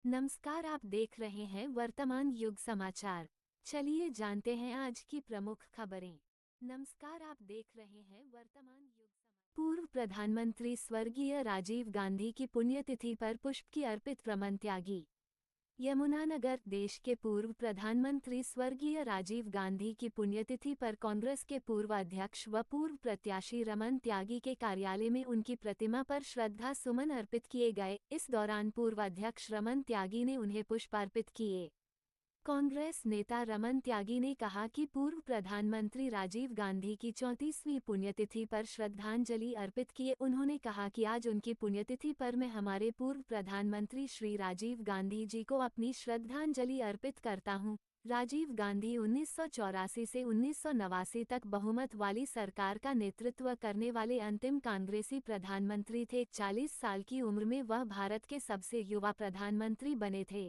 नमस्कार, आप देख रहे हैं वर्तमान युग समाचार। चलिए जानते हैं आज की प्रमुख खबरें। नमस्कार, आप देख रहे हैं वर्तमान युग समाचार। पूर्व प्रधानमंत्री स्वर्गीय राजीव गांधी की पुण्यतिथि पर पुष्प की अर्पित रमन त्यागी। यमुनानगर। देश के पूर्व प्रधानमंत्री स्वर्गीय राजीव गांधी की पुण्यतिथि पर कांग्रेस के पूर्व अध्यक्ष व पूर्व प्रत्याशी रमन त्यागी के कार्यालय में उनकी प्रतिमा पर श्रद्धा सुमन अर्पित किए गए। इस दौरान पूर्व अध्यक्ष रमन त्यागी ने उन्हें पुष्प अर्पित किए। कांग्रेस नेता रमन त्यागी ने कहा कि पूर्व प्रधानमंत्री राजीव गांधी की 34वीं पुण्यतिथि पर श्रद्धांजलि अर्पित किए। उन्होंने कहा कि आज उनकी पुण्यतिथि पर मैं हमारे पूर्व प्रधानमंत्री श्री राजीव गांधी जी को अपनी श्रद्धांजलि अर्पित करता हूं। राजीव गांधी 1984 से 1989 तक बहुमत वाली सरकार का नेतृत्व करने वाले अंतिम कांग्रेसी प्रधानमंत्री थे। 40 साल की उम्र में वह भारत के सबसे युवा प्रधानमंत्री बने थे।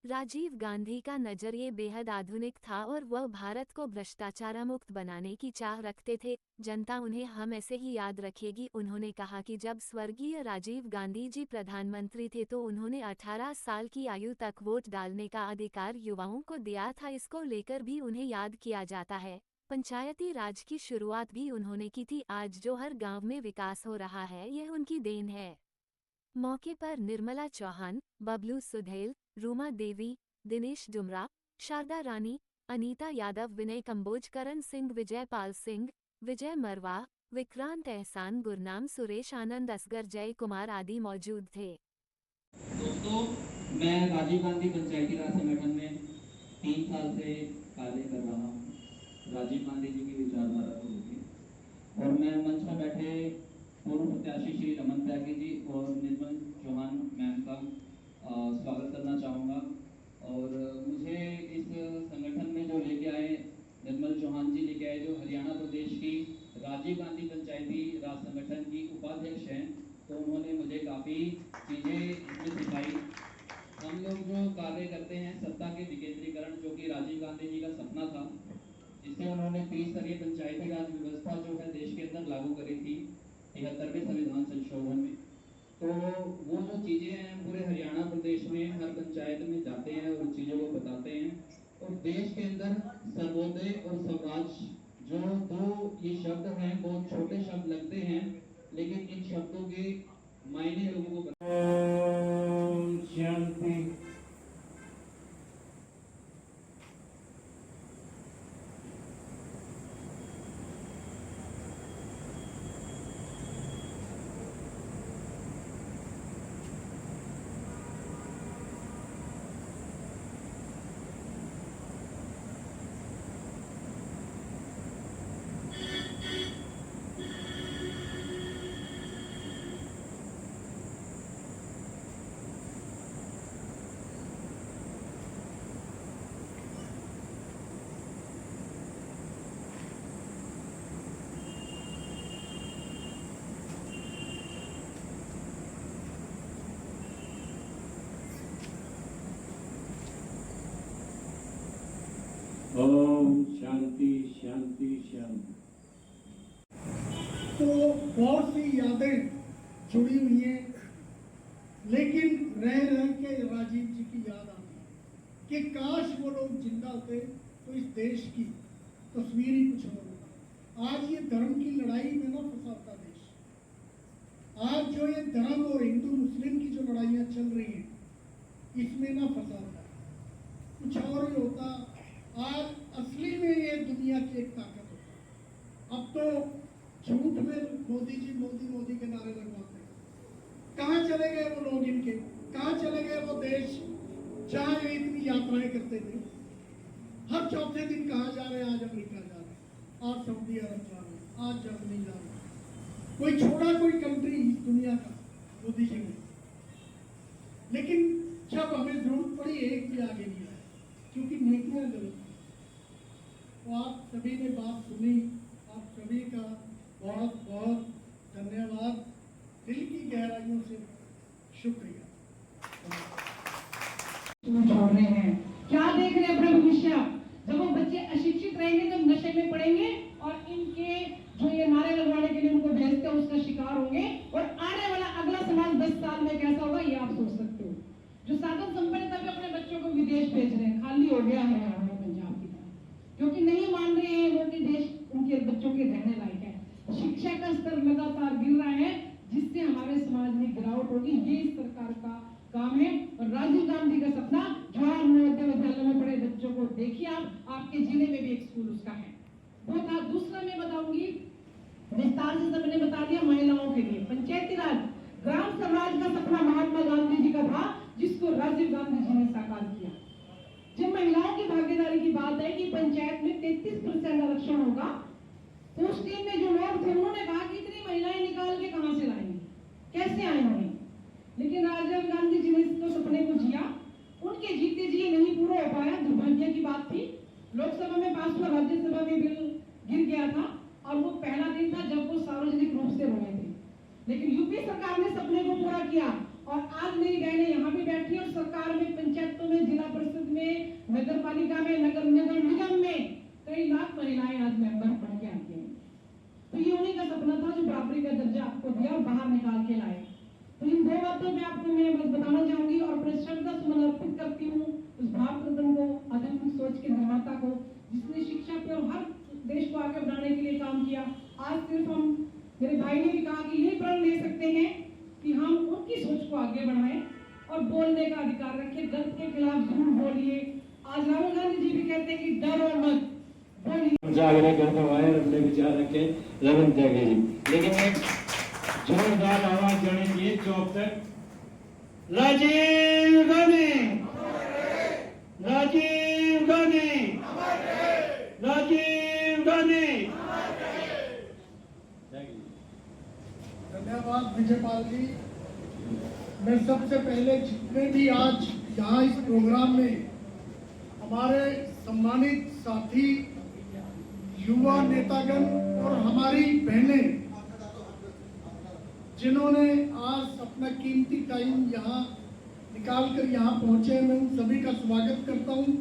राजीव गांधी का नजरिए बेहद आधुनिक था और वह भारत को भ्रष्टाचार मुक्त बनाने की चाह रखते थे। जनता उन्हें हमेशा ही याद रखेगी। उन्होंने कहा कि जब स्वर्गीय राजीव गांधी जी प्रधानमंत्री थे तो उन्होंने 18 साल की आयु तक वोट डालने का अधिकार युवाओं को दिया था। इसको लेकर भी उन्हें याद किया जाता है। पंचायती राज की शुरुआत भी उन्होंने की थी। आज जो हर गाँव में विकास हो रहा है यह उनकी देन है। मौके पर निर्मला चौहान, बबलू सुधेल, रूमा देवी, दिनेश डुमरा, शारदा रानी, अनीता यादव, विनय कंबोज, करण सिंह, विजय पाल सिंह, विजय मरवा, विक्रांत एहसान, गुरनाम सुरेश, आनंद असगर, जय कुमार आदि मौजूद थे। दोस्तों, मैं राजीव गांधी पंचायती राज संगठन में 3 साल से कार्य कर रहा हूँ। राजीव गांधी जी की विचारधारा को लेकर और मैं मंच में बैठे पूर्व प्रत्याशी श्री रमन त्यागी जी और निर्मल चौहान मैम का स्वागत करना चाहूँगा। और मुझे इस संगठन में जो लेके आए निर्मल चौहान जी लेके आए, जो हरियाणा प्रदेश की राजीव गांधी पंचायती राज संगठन की उपाध्यक्ष हैं, तो उन्होंने मुझे काफ़ी चीज़ें इसमें सिखाई। हम लोग जो कार्य करते हैं सत्ता के विकेंद्रीकरण, जो कि राजीव गांधी जी का सपना था, जिससे उन्होंने त्रिस्तरीय पंचायती राज व्यवस्था जो है देश के अंदर लागू करी थी 73वें संविधान संशोधन में। तो वो जो चीज़ें हैं पूरे हरियाणा प्रदेश में हर पंचायत में जाते हैं और उन चीज़ों को बताते हैं। और देश के अंदर सर्वोदय और स्वराज जो दो ये शब्द हैं बहुत छोटे शब्द लगते हैं, लेकिन इन शब्दों के मायने लोगों को शांति। ओम शांति शांति शांति। तो बहुत सी यादें जुड़ी हुई हैं, लेकिन रह रह के राजीव जी की याद आती है कि काश वो लोग जिंदा होते तो इस देश की तस्वीर ही कुछ और होता। आज ये धर्म की लड़ाई में ना फंसा होता देश। आज जो ये धर्म और हिंदू मुस्लिम की जो लड़ाइयाँ चल रही हैं इसमें ना फंसा होता, कुछ और ही होता। आज असली में ये दुनिया की एक ताकत होता। अब तो झूठ में मोदी जी मोदी के नारे लगवाते हैं। कहाँ चले गए वो लोग इनके? कहाँ चले गए वो देश जहाँ ये इतनी यात्राएं करते थे? हर चौथे दिन कहाँ जा रहे हैं? आज अमेरिका जा रहे हैं, आज सऊदी अरब जा रहे हैं, आज जर्मनी जा रहे हैं। कोई छोड़ा कोई कंट्री इस दुनिया का मोदी जी ने। लेकिन जब हमें जरूरत पड़ी एक भी आगे नहीं आया, क्योंकि नीतियां गलत थी। तो आप सभी ने बात सुनी, आप सभी का बहुत बहुत धन्यवाद, दिल की गहराइयों से शुक्रिया। छोड़ रहे हैं, क्या देख रहे हैं अपना भविष्य? जब वो बच्चे अशिक्षित रहेंगे, जब नशे में पड़ेंगे और इनके जो ये नारे लगवाने के लिए उनको भेजते हैं उसका शिकार होंगे, और आने वाला अगला समाज 10 साल में कैसा होगा ये आप सोच सकते हो। जो साधन संपन्न तभी अपने बच्चों को विदेश भेज रहे हैं, खाली हो गया है हमारे पंजाब की तरह, क्योंकि नहीं मान रहे हैं वो कि देश उनके बच्चों के रहने लायक है। शिक्षा का स्तर लगातार गिर रहा है, जिससे हमारे समाज में गिरावट होगी। ये इस सरकार का काम है। और राजीव गांधी का सपना, जवाहर नवोदय विद्यालय में पढ़े बच्चों को देखिए आप, आपके जिले में भी एक स्कूल उसका है वो था। दूसरा मैं बताऊंगी, विस्तार से सबने बता दिया, महिलाओं के लिए पंचायती राज ग्राम समाज का सपना महात्मा गांधी जी का था, जिसको राजीव गांधी जी ने साकार किया। जब महिलाओं की भागीदारी की बात है कि पंचायत में 33% आरक्षण होगा, तो उस टीम में जो लोग थे उन्होंने कहा कि इतनी महिलाएं निकाल के कहां से लाएंगे, कैसे आएंगे। लेकिन राजीव गांधी जी ने इसको सपने को जिया, उनके जीते जी नहीं पूरा हो पाया। दुर्भाग्य की बात थी, लोकसभा में पास हुआ, राज्यसभा में बिल गिर गया था, और वो पहला दिन था जब वो सार्वजनिक रूप से रोए थे। लेकिन यूपी सरकार ने सपने को पूरा किया, और आज मेरी बहनें यहाँ भी बैठी और सरकार में, पंचायतों में, जिला परिषद में, नगर पालिका में, नगर निगम में कई लाख महिलाएं आज मेंबर बन के आती हैं। तो ये उन्हीं का सपना था जो बराबरी का दर्जा आपको दिया और बाहर निकाल के लाए। तो इन दो बातों में आपको मैं बस बताना चाहूंगी, और अपने श्रद्धा सुमन अर्पित करती हूँ उस भारत रत्न को, आध्यात्मिक सोच के निर्माता को, जिसने शिक्षा पे और हर देश को आगे बढ़ाने के लिए काम किया। आज सिर्फ हम, मेरे भाई ने भी कहा कि ये प्रण ले सकते हैं कि हम उनकी सोच को आगे बढ़ाएं और बोलने का अधिकार रखें, गलत के खिलाफ जरूर बोलिए। आज राहुल गांधी जी भी कहते हैं कि डरो मत, बोलिए। जागरण करते हुए अपने विचार रखे रविंद्र त्यागी जी। लेकिन एक जोरदार आवाज जाने चाहिए चौक तक, राजीव गांधी, राजीव गांधी, राजीव गांधी। धन्यवाद विजयपाल जी। मैं सबसे पहले जितने भी आज यहाँ इस प्रोग्राम में हमारे सम्मानित साथी, युवा नेतागण और हमारी बहनें जिन्होंने आज अपना कीमती टाइम यहाँ निकाल कर यहाँ पहुँचे, मैं उन सभी का स्वागत करता हूँ।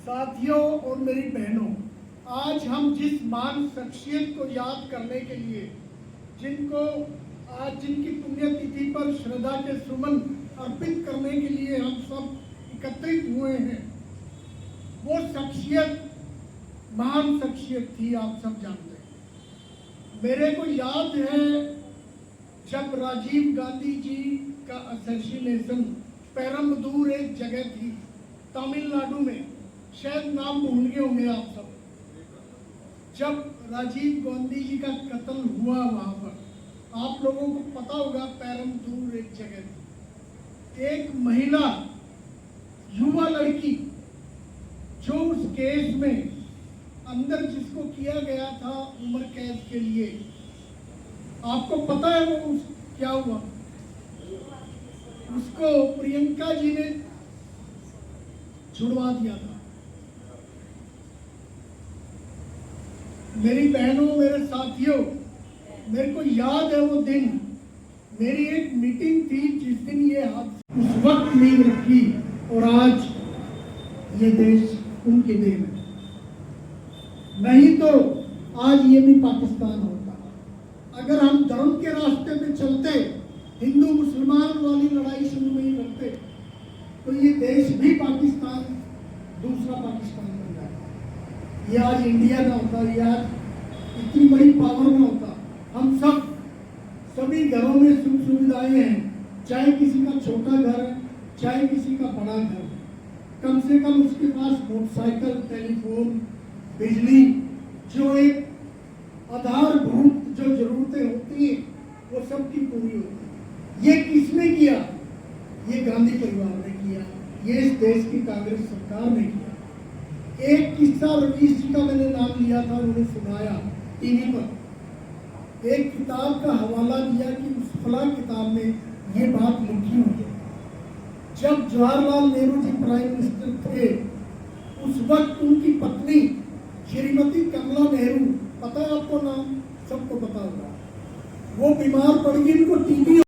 साथियों और मेरी बहनों, आज हम जिस महान शख्सियत को याद करने के लिए, जिनको आज जिनकी पुण्यतिथि पर श्रद्धा के सुमन अर्पित करने के लिए हम सब एकत्रित हुए हैं, वो शख्सियत महान शख्सियत थी, आप सब जानते हैं। मेरे को याद है जब राजीव गांधी जी का असैसिनेशन, पेरम्बदूर एक जगह थी तमिलनाडु में, शायद नाम भूल गए होंगे आप सब। जब राजीव गांधी जी का कत्ल हुआ वहां पर, आप लोगों को पता होगा, पेरम्बदूर एक जगह थी। एक महिला, युवा लड़की, जो उस केस में अंदर जिसको किया गया था उम्र कैद के लिए, आपको पता है वो क्या हुआ? उसको प्रियंका जी ने छुड़वा दिया था। मेरी बहनों, मेरे साथियों, मेरे को याद है वो दिन, मेरी एक मीटिंग थी जिस दिन ये हादसा, उस वक्त नींव रखी, और आज ये देश उनकी देन है। नहीं तो आज ये भी पाकिस्तान होता। अगर हम धर्म के रास्ते पे चलते, हिंदू मुसलमान वाली लड़ाई शुरू नहीं करते, तो ये देश भी पाकिस्तान, दूसरा पाकिस्तान बन जाता। ये आज इंडिया ना होता, ये आज इतनी बड़ी पावर ना होता। हम सब, सभी घरों में सुख सुविधाएं हैं, चाहे किसी का छोटा घर है, चाहे किसी का बड़ा घर, कम से कम उसके पास मोटरसाइकिल, टेलीफोन, बिजली, जो एक आधारभूत जो जरूरतें होती हैं, वो सबकी पूरी होती है। ये किसने किया? ये गांधी परिवार ने किया, ये इस देश की कांग्रेस सरकार ने किया। एक किस्सा रवीश जी का मैंने नाम लिया था, उन्होंने सुनाया टीवी पर, एक किताब का हवाला दिया कि उस फला किताब में ये बात लिखी हुई है। जब जवाहरलाल नेहरू जी प्राइम मिनिस्टर थे, उस वक्त उनकी पत्नी श्रीमती कमला नेहरू, पता है आपको नाम, सबको पता होगा, वो बीमार पड़ गई, उनको टीबी